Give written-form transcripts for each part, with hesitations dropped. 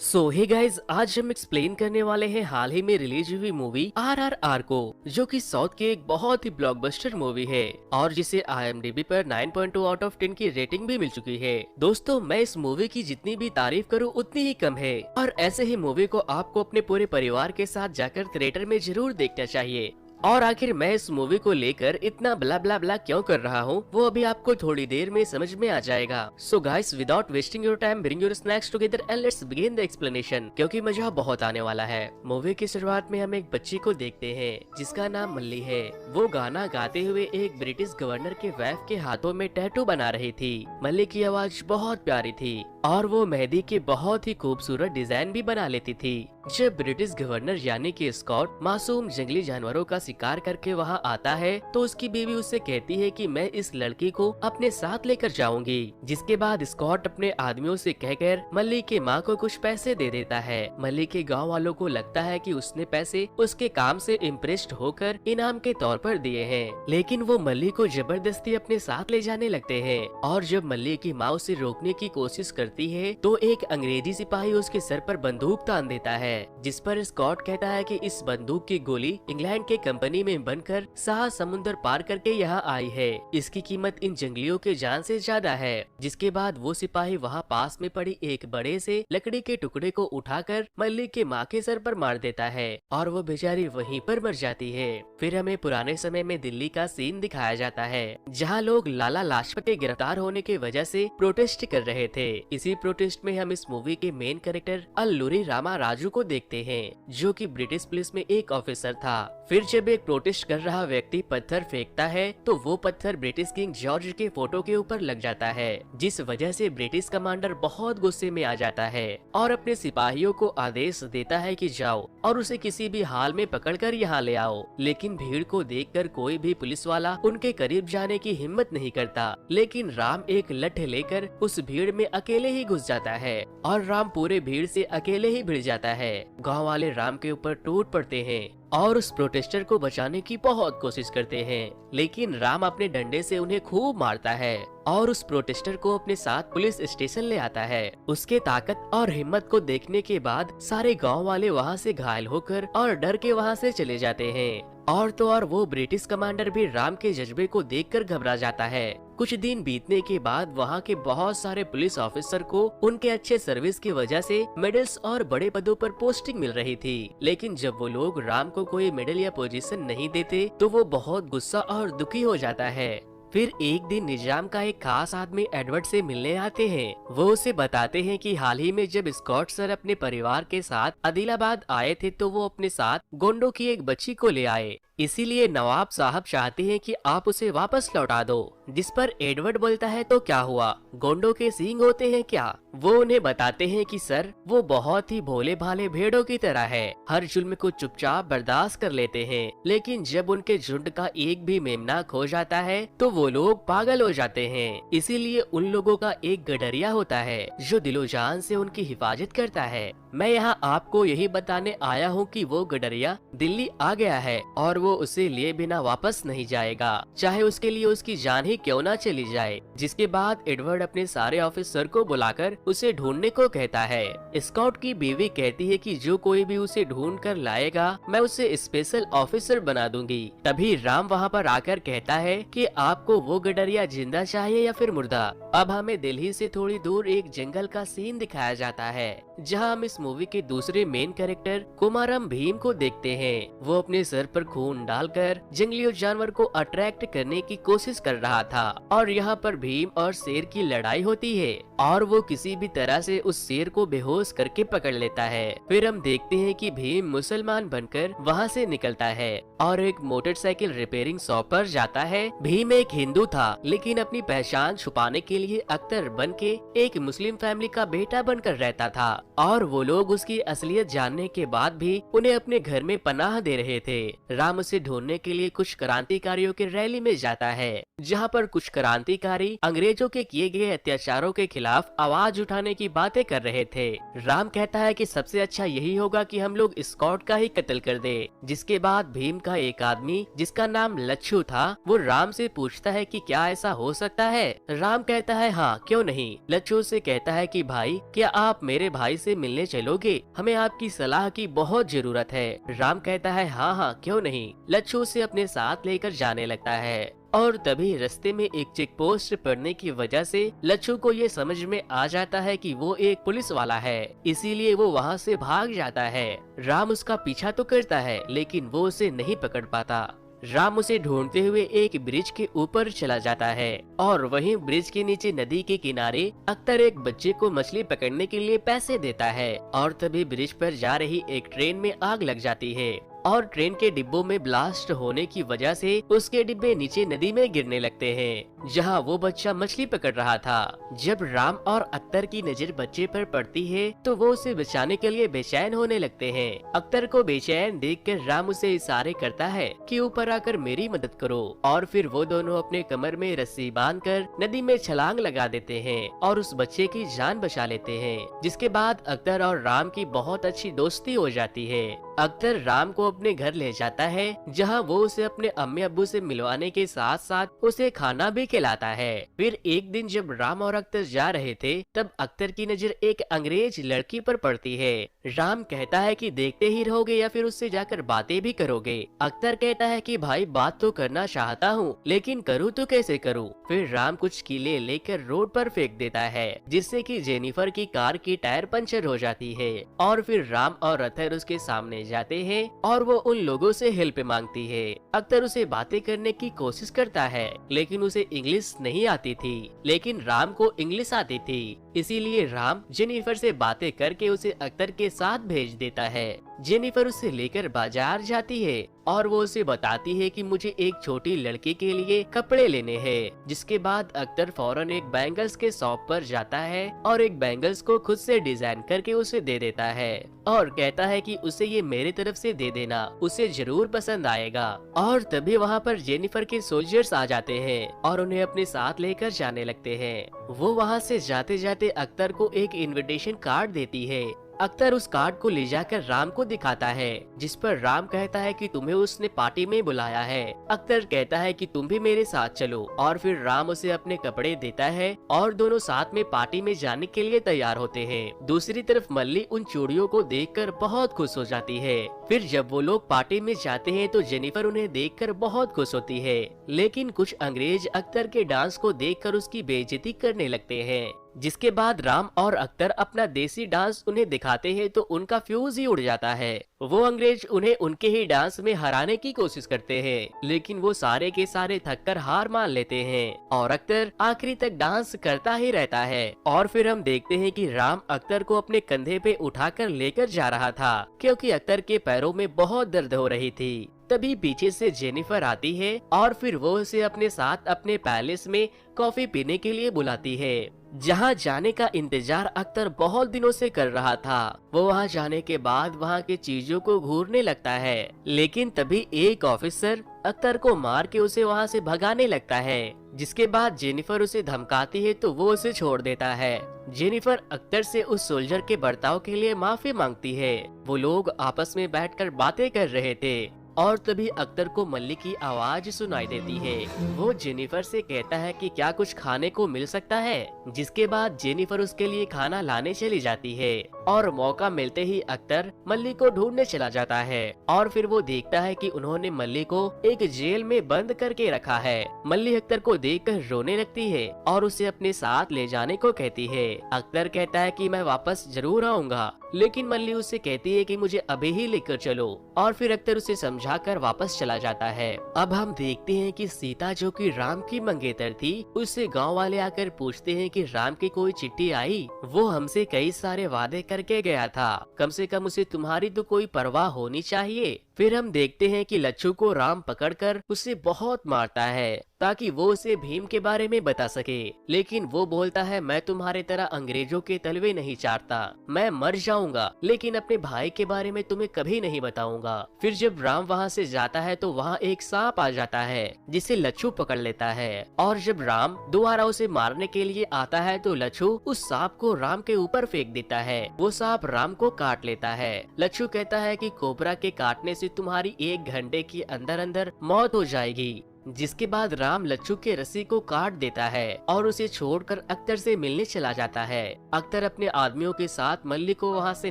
सो hey guys, आज हम explain करने वाले हैं हाल ही में रिलीज हुई मूवी RRR को, जो कि साउथ की एक बहुत ही ब्लॉकबस्टर मूवी है और जिसे IMDb पर 9.2 आउट ऑफ 10 की रेटिंग भी मिल चुकी है। दोस्तों, मैं इस मूवी की जितनी भी तारीफ करूं उतनी ही कम है और ऐसे ही मूवी को आपको अपने पूरे परिवार के साथ जाकर थिएटर में जरूर देखना चाहिए। और आखिर मैं इस मूवी को लेकर इतना ब्ला ब्ला ब्ला क्यों कर रहा हूँ वो अभी आपको थोड़ी देर में समझ में आ जाएगा। So guys, without wasting your time, bring your snacks together and let's begin the explanation, क्योंकि मजा बहुत आने वाला है। मूवी की शुरुआत में हम एक बच्ची को देखते हैं जिसका नाम मल्ली है। वो गाना गाते हुए एक ब्रिटिश गवर्नर के वाइफ के हाथों में टैटू बना रही थी। मल्ली की आवाज बहुत प्यारी थी और वो मेहंदी के बहुत ही खूबसूरत डिजाइन भी बना लेती थी। जब ब्रिटिश गवर्नर यानी कि स्कॉट मासूम जंगली जानवरों का शिकार करके वहाँ आता है तो उसकी बीवी उससे कहती है कि मैं इस लड़की को अपने साथ लेकर जाऊंगी। जिसके बाद स्कॉट अपने आदमियों से कहकर मल्ली के माँ को कुछ पैसे दे देता है। मल्ली के गांव वालों को लगता है कि उसने पैसे उसके काम से इम्प्रेस्ड होकर इनाम के तौर पर दिए हैं, लेकिन वो मल्ली को जबरदस्ती अपने साथ ले जाने लगते हैं। और जब मल्ली की माँ उसे रोकने की कोशिश करती है तो एक अंग्रेजी सिपाही उसके सर पर बंदूक तान देता है, जिस पर स्कॉट कहता है कि इस बंदूक की गोली इंग्लैंड के कंपनी में बनकर 7 समुंदर पार करके यहाँ आई है। इसकी कीमत इन जंगलियों के जान से ज्यादा है। जिसके बाद वो सिपाही वहाँ पास में पड़ी एक बड़े से लकड़ी के टुकड़े को उठाकर मल्ली के माँ के सर पर मार देता है और वो बेचारी वहीं पर मर जाती है। फिर हमें पुराने समय में दिल्ली का सीन दिखाया जाता है, जहाँ लोग लाला लाजपत के गिरफ्तार होने की वजह से प्रोटेस्ट कर रहे थे। इसी प्रोटेस्ट में हम इस मूवी के मेन कैरेक्टर अल्लूरी रामा राजू को देखते हैं, जो कि ब्रिटिश पुलिस में एक ऑफिसर था। फिर जब एक प्रोटेस्ट कर रहा व्यक्ति पत्थर फेंकता है तो वो पत्थर ब्रिटिश किंग जॉर्ज के फोटो के ऊपर लग जाता है, जिस वजह से ब्रिटिश कमांडर बहुत गुस्से में आ जाता है और अपने सिपाहियों को आदेश देता है कि जाओ और उसे किसी भी हाल में पकड़कर यहाँ ले आओ। लेकिन भीड़ को देखकर कोई भी पुलिस वाला उनके करीब जाने की हिम्मत नहीं करता। लेकिन राम एक लठ लेकर उस भीड़ में अकेले ही घुस जाता है और राम पूरे भीड़ से अकेले ही भिड़ जाता है। गांव वाले राम के ऊपर टूट पड़ते हैं और उस प्रोटेस्टर को बचाने की बहुत कोशिश करते हैं, लेकिन राम अपने डंडे से उन्हें खूब मारता है और उस प्रोटेस्टर को अपने साथ पुलिस स्टेशन ले आता है। उसके ताकत और हिम्मत को देखने के बाद सारे गांव वाले वहां से घायल होकर और डर के वहां से चले जाते हैं। और तो और वो ब्रिटिश कमांडर भी राम के जज्बे को देखकर घबरा जाता है। कुछ दिन बीतने के बाद वहाँ के बहुत सारे पुलिस ऑफिसर को उनके अच्छे सर्विस की वजह से मेडल्स और बड़े पदों पर पोस्टिंग मिल रही थी, लेकिन जब वो लोग राम को कोई मेडल या पोजीशन नहीं देते तो वो बहुत गुस्सा और दुखी हो जाता है। फिर एक दिन निजाम का एक खास आदमी एडवर्ड से मिलने आते हैं। वो उसे बताते हैं कि हाल ही में जब स्कॉट सर अपने परिवार के साथ आदिलाबाद आए थे तो वो अपने साथ गोंडों की एक बच्ची को ले आए, इसीलिए नवाब साहब चाहते हैं कि आप उसे वापस लौटा दो। जिस पर एडवर्ड बोलता है तो क्या हुआ, गोंडों के सींग होते हैं क्या? वो उन्हें बताते हैं कि सर वो बहुत ही भोले भाले भेड़ों की तरह है, हर जुल्म को चुपचाप बर्दाश्त कर लेते हैं, लेकिन जब उनके झुंड का एक भी मेमना खो जाता है तो वो लोग पागल हो जाते हैं। इसीलिए उन लोगों का एक गडरिया होता है जो दिलो जान से उनकी हिफाजत करता है। मैं यहाँ आपको यही बताने आया हूँ कि वो गडरिया दिल्ली आ गया है और वो उसे लिए बिना वापस नहीं जाएगा, चाहे उसके लिए उसकी जान ही क्यों ना चली जाए। जिसके बाद एडवर्ड अपने सारे ऑफिसर को बुलाकर उसे ढूंढने को कहता है। स्कॉट की बीवी कहती है कि जो कोई भी उसे ढूंढ कर लाएगा मैं उसे स्पेशल ऑफिसर बना दूंगी। तभी राम वहाँ पर आकर कहता है कि आपको वो गडरिया जिंदा चाहिए या फिर मुर्दा। अब हमें दिल्ली से थोड़ी दूर एक जंगल का सीन दिखाया जाता है, जहाँ हम इस मूवी के दूसरे मेन कैरेक्टर कुमारम भीम को देखते हैं। वो अपने सर पर खून डालकर जंगली जानवर को अट्रैक्ट करने की कोशिश कर रहा था और यहाँ पर भीम और शेर की लड़ाई होती है और वो किसी भी तरह से उस शेर को बेहोश करके पकड़ लेता है। फिर हम देखते हैं कि भीम मुसलमान बनकर वहाँ से निकलता है और एक मोटरसाइकिल रिपेयरिंग शॉप पर जाता है। भीम एक हिंदू था, लेकिन अपनी पहचान छुपाने के लिए अख्तर बन के एक मुस्लिम फैमिली का बेटा बनकर रहता था और वो लोग उसकी असलियत जानने के बाद भी उन्हें अपने घर में पनाह दे रहे थे। राम उसे ढूंढने के लिए कुछ क्रांतिकारियों की रैली में जाता है, जहाँ पर कुछ क्रांतिकारी अंग्रेजों के किए गए अत्याचारों के खिलाफ आवाज उठाने की बातें कर रहे थे। राम कहता है कि सबसे अच्छा यही होगा कि हम लोग स्कॉट का ही कत्ल कर दे। जिसके बाद भीम का एक आदमी जिसका नाम लच्छू था वो राम से पूछता है कि क्या ऐसा हो सकता है। राम कहता है हाँ क्यों नहीं। लच्छू से कहता है कि भाई क्या आप मेरे भाई से से मिलने चलोगे? हमें आपकी सलाह की बहुत जरूरत है। राम कहता है हाँ हाँ क्यों नहीं। लच्छू उसे अपने साथ लेकर जाने लगता है और तभी रास्ते में एक चेक पोस्ट पड़ने की वजह से लच्छू को ये समझ में आ जाता है कि वो एक पुलिस वाला है, इसीलिए वो वहाँ से भाग जाता है। राम उसका पीछा तो करता है लेकिन वो उसे नहीं पकड़ पाता। राम उसे ढूंढते हुए एक ब्रिज के ऊपर चला जाता है और वहीं ब्रिज के नीचे नदी के किनारे अख्तर एक बच्चे को मछली पकड़ने के लिए पैसे देता है और तभी ब्रिज पर जा रही एक ट्रेन में आग लग जाती है और ट्रेन के डिब्बों में ब्लास्ट होने की वजह से उसके डिब्बे नीचे नदी में गिरने लगते हैं, जहां वो बच्चा मछली पकड़ रहा था। जब राम और अख्तर की नजर बच्चे पर पड़ती है तो वो उसे बचाने के लिए बेचैन होने लगते हैं। अख्तर को बेचैन देखकर राम उसे इशारे करता है कि ऊपर आकर मेरी मदद करो और फिर वो दोनों अपने कमर में रस्सी बांधकर नदी में छलांग लगा देते हैं और उस बच्चे की जान बचा लेते हैं। जिसके बाद अख्तर और राम की बहुत अच्छी दोस्ती हो जाती है। अख्तर राम को अपने घर ले जाता है जहां वो उसे अपने अम्मी अब्बू से मिलवाने के साथ साथ उसे खाना भी खिलाता है। फिर एक दिन जब राम और अख्तर जा रहे थे तब अख्तर की नजर एक अंग्रेज लड़की पर पड़ती है। राम कहता है कि देखते ही रहोगे या फिर उससे जाकर बातें भी करोगे। अख्तर कहता है कि भाई बात तो करना चाहता हूँ लेकिन करूँ तो कैसे करूँ। फिर राम कुछ कीले लेकर रोड पर फेंक देता है जिससे कि जेनिफर की कार की टायर पंचर हो जाती है और फिर राम और अख्तर उसके सामने जाते हैं और वो उन लोगों से हेल्प मांगती है। अख्तर उसे बातें करने की कोशिश करता है लेकिन उसे इंग्लिश नहीं आती थी, लेकिन राम को इंग्लिश आती थी, इसीलिए राम जेनिफर से बातें करके उसे अख्तर के साथ भेज देता है। जेनिफर उसे लेकर बाजार जाती है और वो उसे बताती है कि मुझे एक छोटी लड़की के लिए कपड़े लेने हैं। जिसके बाद अख्तर फौरन एक बैंगल्स के शॉप पर जाता है और एक बैंगल्स को खुद से डिजाइन करके उसे दे देता है और कहता है कि उसे ये मेरे तरफ से दे देना, उसे जरूर पसंद आएगा। और तभी वहाँ पर जेनिफर के सोल्जर्स आ जाते हैं और उन्हें अपने साथ लेकर जाने लगते हैं। वो वहाँ से जाते जाते अख्तर को एक इनविटेशन कार्ड देती है। अख्तर उस कार्ड को ले जाकर राम को दिखाता है जिस पर राम कहता है कि तुम्हें उसने पार्टी में बुलाया है। अख्तर कहता है कि तुम भी मेरे साथ चलो और फिर राम उसे अपने कपड़े देता है और दोनों साथ में पार्टी में जाने के लिए तैयार होते हैं। दूसरी तरफ मल्ली उन चूड़ियों को देखकर बहुत खुश हो जाती है। फिर जब वो लोग पार्टी में जाते हैं तो जेनिफर उन्हें देखकर बहुत खुश होती है, लेकिन कुछ अंग्रेज अख्तर के डांस को देखकर उसकी बेइज्जती करने लगते हैं। जिसके बाद राम और अख्तर अपना देसी डांस उन्हें दिखाते हैं तो उनका फ्यूज ही उड़ जाता है। वो अंग्रेज उन्हें उनके ही डांस में हराने की कोशिश करते हैं लेकिन वो सारे के सारे थककर हार मान लेते हैं और अख्तर आखिरी तक डांस करता ही रहता है। और फिर हम देखते हैं कि राम अख्तर को अपने कंधे पे उठाकर लेकर जा रहा था क्योंकि अख्तर के पैरों में बहुत दर्द हो रही थी। तभी पीछे से जेनिफर आती है और फिर वो उसे अपने साथ अपने पैलेस में कॉफी पीने के लिए बुलाती है, जहाँ जाने का इंतजार अख्तर बहुत दिनों से कर रहा था। वो वहाँ जाने के बाद वहाँ की चीजों को घूरने लगता है, लेकिन तभी एक ऑफिसर अख्तर को मार के उसे वहाँ से भगाने लगता है। जिसके बाद जेनिफर उसे धमकाती है तो वो उसे छोड़ देता है। जेनिफर अख्तर से उस सोल्जर के बर्ताव के लिए माफी मांगती है। वो लोग आपस में बैठकर बातें कर रहे थे और तभी अख्तर को मल्ली की आवाज सुनाई देती है। वो जेनिफर से कहता है कि क्या कुछ खाने को मिल सकता है, जिसके बाद जेनिफर उसके लिए खाना लाने चली जाती है और मौका मिलते ही अख्तर मल्ली को ढूंढने चला जाता है और फिर वो देखता है कि उन्होंने मल्ली को एक जेल में बंद करके रखा है। मल्ली अख्तर को देखकर रोने लगती है और उसे अपने साथ ले जाने को कहती है। अख्तर कहता है कि मैं वापस जरूर आऊंगा, लेकिन मल्ली उससे कहती है कि मुझे अभी ही लेकर चलो और फिर अख्तर उसे समझाकर वापस चला जाता है। अब हम देखते हैं कि सीता जो कि राम की मंगेतर थी, उससे गांव वाले आकर पूछते हैं कि राम की कोई चिट्ठी आई। वो हमसे कई सारे वादे करके गया था, कम से कम उसे तुम्हारी तो कोई परवाह होनी चाहिए। फिर हम देखते हैं कि लच्छू को राम पकड़कर उसे बहुत मारता है ताकि वो उसे भीम के बारे में बता सके, लेकिन वो बोलता है मैं तुम्हारे तरह अंग्रेजों के तलवे नहीं चाटता, मैं मर जाऊंगा लेकिन अपने भाई के बारे में तुम्हें कभी नहीं बताऊंगा। फिर जब राम वहाँ से जाता है तो वहाँ एक सांप आ जाता है जिसे लच्छू पकड़ लेता है और जब राम दोबारा उसे मारने के लिए आता है तो लच्छू उस सांप को राम के ऊपर फेंक देता है। वो सांप राम को काट लेता है। लच्छू कहता है कि कोबरा के काटने से तुम्हारी 1 घंटे के अंदर अंदर मौत हो जाएगी। जिसके बाद राम लच्छू के रस्सी को काट देता है और उसे छोड़कर अख्तर से मिलने चला जाता है। अख्तर अपने आदमियों के साथ मल्ली को वहाँ से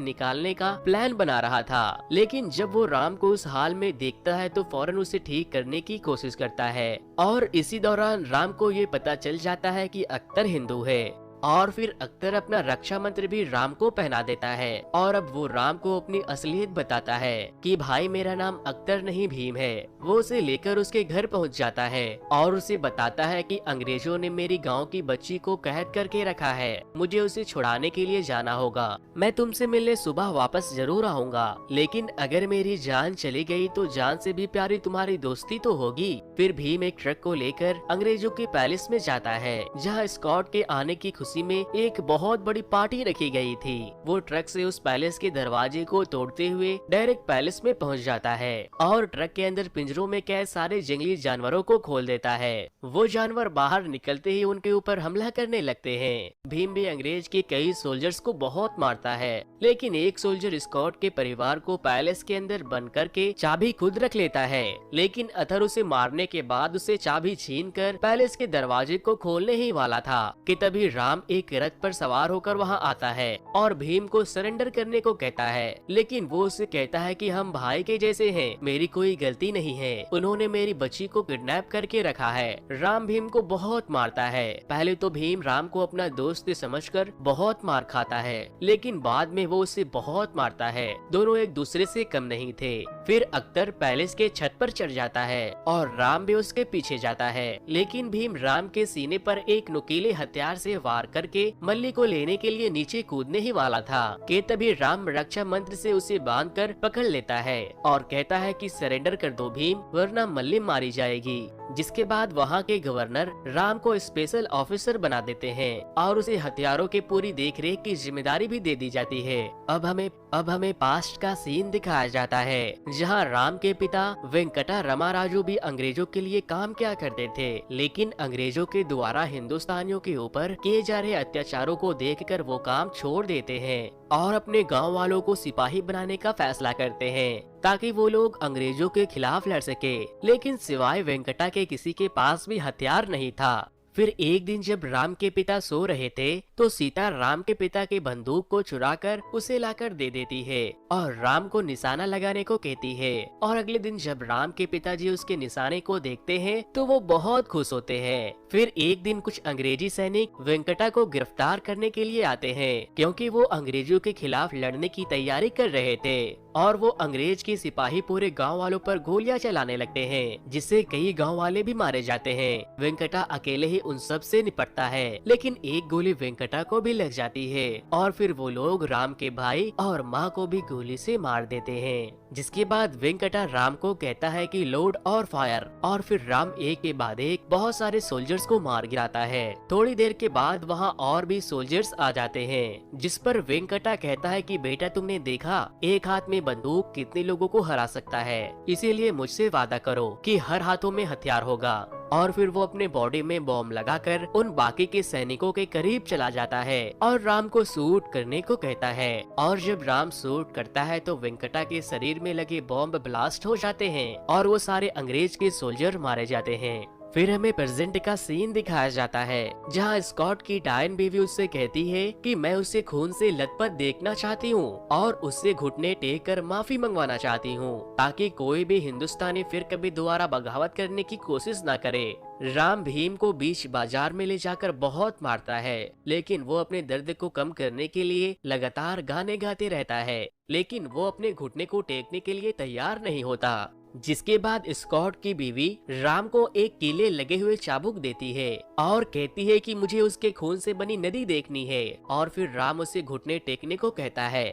निकालने का प्लान बना रहा था, लेकिन जब वो राम को उस हाल में देखता है तो फौरन उसे ठीक करने की कोशिश करता है। और इसी दौरान राम को ये पता चल जाता है कि अख्तर हिंदू है और फिर अख्तर अपना रक्षा मंत्र भी राम को पहना देता है और अब वो राम को अपनी असलियत बताता है कि भाई मेरा नाम अख्तर नहीं भीम है। वो उसे लेकर उसके घर पहुंच जाता है और उसे बताता है कि अंग्रेजों ने मेरी गांव की बच्ची को कैद करके रखा है, मुझे उसे छुड़ाने के लिए जाना होगा। मैं तुमसे मिलने सुबह वापस जरूर आऊंगा, लेकिन अगर मेरी जान चली गई तो जान से भी प्यारी तुम्हारी दोस्ती तो होगी। फिर भीम एक ट्रक को लेकर अंग्रेजों के पैलेस में जाता है, जहाँ स्कॉट के आने की खुशी में एक बहुत बड़ी पार्टी रखी गई थी। वो ट्रक से उस पैलेस के दरवाजे को तोड़ते हुए डायरेक्ट पैलेस में पहुंच जाता है और ट्रक के अंदर पिंजरों में कैद सारे जंगली जानवरों को खोल देता है। वो जानवर बाहर निकलते ही उनके ऊपर हमला करने लगते हैं। भीम भी अंग्रेज के कई सोल्जर्स को बहुत मारता है, लेकिन एक सोल्जर स्कॉट के परिवार को पैलेस के अंदर बंद करके चाबी खुद रख लेता है। लेकिन अथर उसे मारने के बाद उसे चाबी छीनकर पैलेस के दरवाजे को खोलने ही वाला था कि तभी राम एक रथ पर सवार होकर वहां आता है और भीम को सरेंडर करने को कहता है, लेकिन वो उसे कहता है कि हम भाई के जैसे हैं, मेरी कोई गलती नहीं है, उन्होंने मेरी बच्ची को किडनैप करके रखा है। राम भीम को बहुत मारता है। पहले तो भीम राम को अपना दोस्त समझकर बहुत मार खाता है, लेकिन बाद में वो उसे बहुत मारता है। दोनों एक दूसरे से कम नहीं थे। फिर अख्तर पैलेस के छत पर चढ़ जाता है और राम भी उसके पीछे जाता है, लेकिन भीम राम के सीने पर एक नुकीले हथियार से वार करके मल्ली को लेने के लिए नीचे कूदने ही वाला था कि तभी राम रक्षा मंत्र से उसे बांधकर पकड़ लेता है और कहता है कि सरेंडर कर दो भीम, वरना मल्ली मारी जाएगी। जिसके बाद वहाँ के गवर्नर राम को स्पेशल ऑफिसर बना देते हैं और उसे हथियारों के पूरी देखरेख की जिम्मेदारी भी दे दी जाती है। अब हमें पास्ट का सीन दिखाया जाता है, जहाँ राम के पिता वेंकटा रमाराजू भी अंग्रेजों के लिए काम किया करते थे, लेकिन अंग्रेजों के द्वारा हिंदुस्तानियों के ऊपर किए जा रहे अत्याचारों को देखकर वो काम छोड़ देते हैं और अपने गांव वालों को सिपाही बनाने का फैसला करते हैं ताकि वो लोग अंग्रेजों के खिलाफ लड़ सके। लेकिन सिवाय वेंकटा के किसी के पास भी हथियार नहीं था। फिर एक दिन जब राम के पिता सो रहे थे तो सीता राम के पिता की बंदूक को चुराकर उसे लाकर दे देती है और राम को निशाना लगाने को कहती है। और अगले दिन जब राम के पिताजी उसके निशाने को देखते हैं तो वो बहुत खुश होते हैं। फिर एक दिन कुछ अंग्रेजी सैनिक वेंकटा को गिरफ्तार करने के लिए आते हैं, क्योंकि वो अंग्रेजों के खिलाफ लड़ने की तैयारी कर रहे थे और वो अंग्रेज के सिपाही पूरे गांव वालों पर गोलियां चलाने लगते हैं, जिससे कई गांव वाले भी मारे जाते हैं। वेंकटा अकेले ही उन सब से निपटता है, लेकिन एक गोली वेंकटा को भी लग जाती है और फिर वो लोग राम के भाई और माँ को भी गोली से मार देते हैं। जिसके बाद वेंकटा राम को कहता है कि लोड और फायर, और फिर राम एक के बाद एक बहुत सारे सोल्जर्स को मार गिराता है। थोड़ी देर के बाद वहाँ और भी सोल्जर्स आ जाते हैं, जिस पर वेंकटा कहता है कि बेटा तुमने देखा एक हाथ में बंदूक कितने लोगों को हरा सकता है, इसीलिए मुझसे वादा करो कि हर हाथों में हथियार होगा। और फिर वो अपने बॉडी में बॉम्ब लगाकर उन बाकी के सैनिकों के करीब चला जाता है और राम को शूट करने को कहता है। और जब राम शूट करता है तो वेंकटा के शरीर में लगे बॉम्ब ब्लास्ट हो जाते हैं और वो सारे अंग्रेज के सोल्जर मारे जाते हैं। फिर हमें प्रेजेंट का सीन दिखाया जाता है, जहां स्कॉट की डायन बीवी उससे कहती है कि मैं उसे खून से लथपथ देखना चाहती हूं और उससे घुटने टेक कर माफी मंगवाना चाहती हूं, ताकि कोई भी हिंदुस्तानी फिर कभी दोबारा बगावत करने की कोशिश न करे। राम भीम को बीच बाजार में ले जाकर बहुत मारता है, लेकिन वो अपने दर्द को कम करने के लिए लगातार गाने गाते रहता है, लेकिन वो अपने घुटने को टेकने के लिए तैयार नहीं होता। जिसके बाद स्कॉट की बीवी राम को एक कीले लगे हुए चाबुक देती है और कहती है कि मुझे उसके खून से बनी नदी देखनी है, और फिर राम उसे घुटने टेकने को कहता है।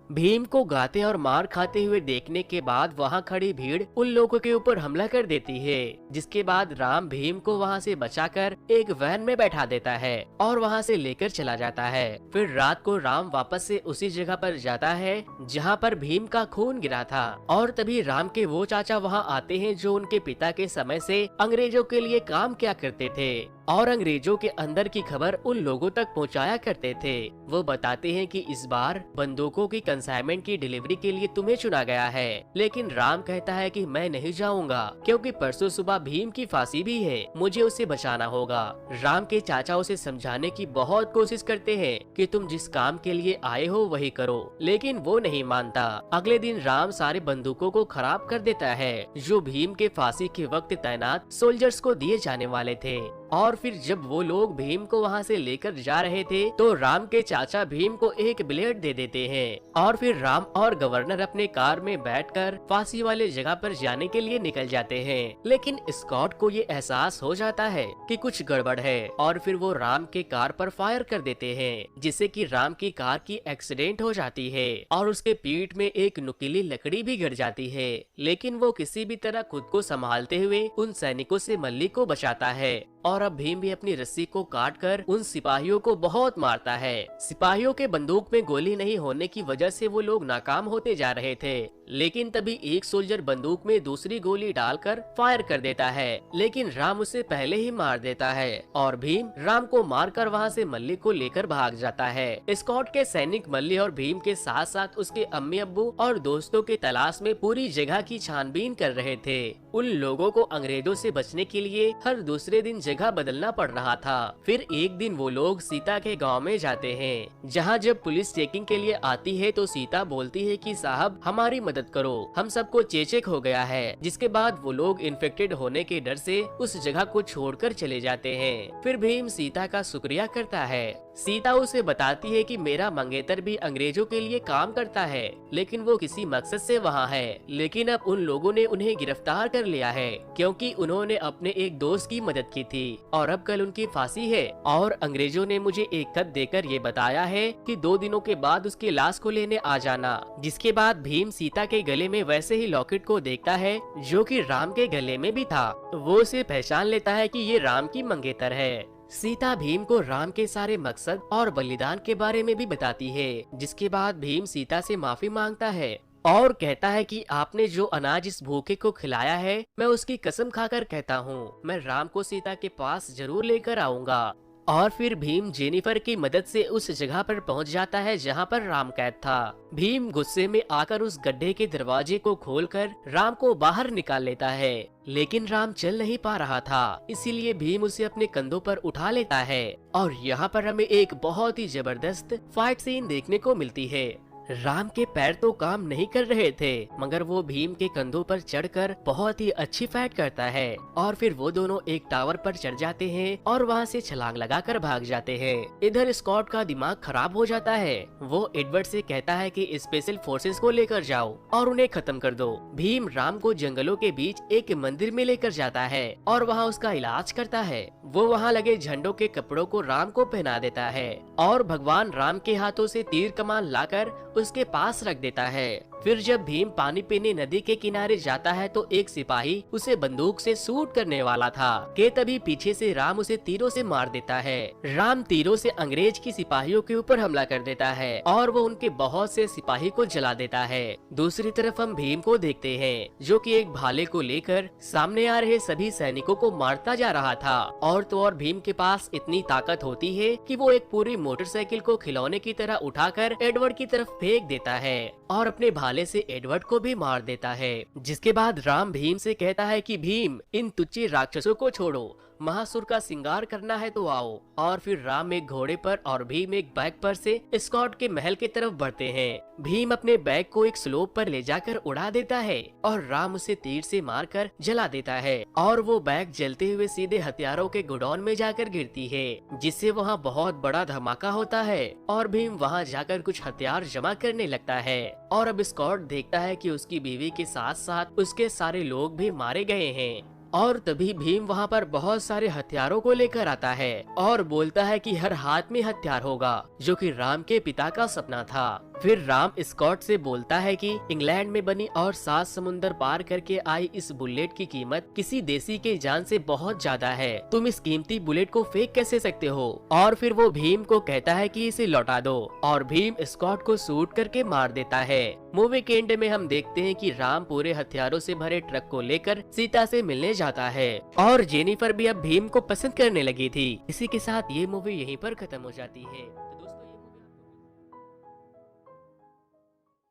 भीम को गाते और मार खाते हुए देखने के बाद वहाँ खड़ी भीड़ उन लोगों के ऊपर हमला कर देती है, जिसके बाद राम भीम को वहाँ से बचाकर एक वैन में बैठा देता है और वहाँ से लेकर चला जाता है। फिर रात को राम वापस से उसी जगह पर जाता है जहाँ पर भीम का खून गिरा था, और तभी राम के वो चाचा वहाँ आते हैं जो उनके पिता के समय से अंग्रेजों के लिए काम किया करते थे। और अंग्रेजों के अंदर की खबर उन लोगों तक पहुंचाया करते थे। वो बताते हैं कि इस बार बंदूकों की कंसाइनमेंट की डिलीवरी के लिए तुम्हें चुना गया है, लेकिन राम कहता है कि मैं नहीं जाऊंगा क्योंकि परसों सुबह भीम की फांसी भी है, मुझे उसे बचाना होगा। राम के चाचा उसे समझाने की बहुत कोशिश करते हैं कि तुम जिस काम के लिए आए हो वही करो, लेकिन वो नहीं मानता। अगले दिन राम सारे बंदूकों को खराब कर देता है जो भीम के फांसी के वक्त तैनात सोल्जर्स को दिए जाने वाले थे। और फिर जब वो लोग भीम को वहाँ से लेकर जा रहे थे तो राम के चाचा भीम को एक ब्लेड दे देते हैं और फिर राम और गवर्नर अपने कार में बैठकर फांसी वाले जगह पर जाने के लिए निकल जाते हैं। लेकिन स्कॉट को ये एहसास हो जाता है कि कुछ गड़बड़ है और फिर वो राम के कार पर फायर कर देते हैं, जिससे कि राम की कार की एक्सीडेंट हो जाती है और उसके पीठ में एक नुकीली लकड़ी भी गिर जाती है। लेकिन वो किसी भी तरह खुद को संभालते हुए उन सैनिकों से मल्ली को बचाता है और अब भीम भी अपनी रस्सी को काटकर उन सिपाहियों को बहुत मारता है। सिपाहियों के बंदूक में गोली नहीं होने की वजह से वो लोग नाकाम होते जा रहे थे, लेकिन तभी एक सोल्जर बंदूक में दूसरी गोली डालकर फायर कर देता है, लेकिन राम उसे पहले ही मार देता है और भीम राम को मारकर वहां से मल्ली को लेकर भाग जाता है। स्कॉट के सैनिक मल्ली और भीम के साथ साथ उसके अम्मी अब्बू और दोस्तों के तलाश में पूरी जगह की छानबीन कर रहे थे। उन लोगों को अंग्रेजों से बचने के लिए हर दूसरे दिन जगह बदलना पड़ रहा था। फिर एक दिन वो लोग सीता के गांव में जाते हैं, जहां जब पुलिस चेकिंग के लिए आती है तो सीता बोलती है कि साहब हमारी मदद करो, हम सबको चेचक हो गया है। जिसके बाद वो लोग इन्फेक्टेड होने के डर से उस जगह को छोड़कर चले जाते हैं। फिर भीम सीता का शुक्रिया करता है। सीता उसे बताती है कि मेरा मंगेतर भी अंग्रेजों के लिए काम करता है, लेकिन वो किसी मकसद से वहाँ है। लेकिन अब उन लोगों ने उन्हें गिरफ्तार कर लिया है क्योंकि उन्होंने अपने एक दोस्त की मदद की थी और अब कल उनकी फांसी है। और अंग्रेजों ने मुझे एक खत देकर ये बताया है कि 2 दिनों के बाद उसकी लाश को लेने आ जाना। जिसके बाद भीम सीता के गले में वैसे ही लॉकेट को देखता है जो कि राम के गले में भी था। वो उसे पहचान लेता है कि ये राम की मंगेतर है। सीता भीम को राम के सारे मकसद और बलिदान के बारे में भी बताती है, जिसके बाद भीम सीता से माफी मांगता है और कहता है कि आपने जो अनाज इस भूखे को खिलाया है, मैं उसकी कसम खाकर कहता हूँ मैं राम को सीता के पास जरूर लेकर आऊंगा। और फिर भीम जेनिफर की मदद से उस जगह पर पहुंच जाता है जहां पर राम कैद था। भीम गुस्से में आकर उस गड्ढे के दरवाजे को खोलकर राम को बाहर निकाल लेता है, लेकिन राम चल नहीं पा रहा था, इसीलिए भीम उसे अपने कंधों पर उठा लेता है। और यहाँ पर हमें एक बहुत ही जबरदस्त फाइट सीन देखने को मिलती है। राम के पैर तो काम नहीं कर रहे थे, मगर वो भीम के कंधों पर चढ़कर बहुत ही अच्छी फाइट करता है। और फिर वो दोनों एक टावर पर चढ़ जाते हैं और वहाँ से छलांग लगाकर भाग जाते हैं। इधर स्कॉट का दिमाग खराब हो जाता है। वो एडवर्ड से कहता है कि स्पेशल फोर्सेस को लेकर जाओ और उन्हें खत्म कर दो। भीम राम को जंगलों के बीच एक मंदिर में लेकर जाता है और वहाँ उसका इलाज करता है। वो वहाँ लगे झंडों के कपड़ों को राम को पहना देता है और भगवान राम के हाथों से तीर कमान लाकर उसके पास रख देता है। फिर जब भीम पानी पीने नदी के किनारे जाता है तो एक सिपाही उसे बंदूक से शूट करने वाला था कि तभी पीछे से राम उसे तीरों से मार देता है। राम तीरों से अंग्रेज की सिपाहियों के ऊपर हमला कर देता है और वो उनके बहुत से सिपाही को जला देता है। दूसरी तरफ हम भीम को देखते हैं जो कि एक भाले को लेकर सामने आ रहे सभी सैनिकों को मारता जा रहा था। और तो और भीम के पास इतनी ताकत होती है कि वो एक पूरी मोटरसाइकिल को खिलौने की तरह उठाकर एडवर्ड की तरफ फेंक देता है और अपने भाले से एडवर्ड को भी मार देता है। जिसके बाद राम भीम से कहता है कि भीम इन तुच्छ राक्षसों को छोड़ो, महासुर का श्रृंगार करना है तो आओ। और फिर राम एक घोड़े पर और भीम एक बैग पर से स्कॉट के महल की तरफ बढ़ते हैं। भीम अपने बैग को एक स्लोप पर ले जाकर उड़ा देता है और राम उसे तीर से मारकर जला देता है और वो बैग जलते हुए सीधे हथियारों के गोडाउन में जाकर गिरती है, जिससे वहाँ बहुत बड़ा धमाका होता है और भीम वहाँ जाकर कुछ हथियार जमा करने लगता है। और अब स्कॉट देखता है कि उसकी बीवी के साथ साथ उसके सारे लोग भी मारे गए हैं। और तभी भीम वहाँ पर बहुत सारे हथियारों को लेकर आता है और बोलता है कि हर हाथ में हथियार होगा, जो कि राम के पिता का सपना था। फिर राम स्कॉट से बोलता है कि इंग्लैंड में बनी और 7 समुंदर पार करके आई इस बुलेट की कीमत किसी देसी के जान से बहुत ज्यादा है, तुम इस कीमती बुलेट को फेंक कैसे सकते हो। और फिर वो भीम को कहता है कि इसे लौटा दो और भीम स्कॉट को शूट करके मार देता है। मूवी के एंड में हम देखते हैं कि राम पूरे हथियारों से भरे ट्रक को लेकर सीता से मिलने जाता है और जेनिफर भी अब भीम को पसंद करने लगी थी। इसी के साथ ये मूवी यहीं पर खत्म हो जाती है।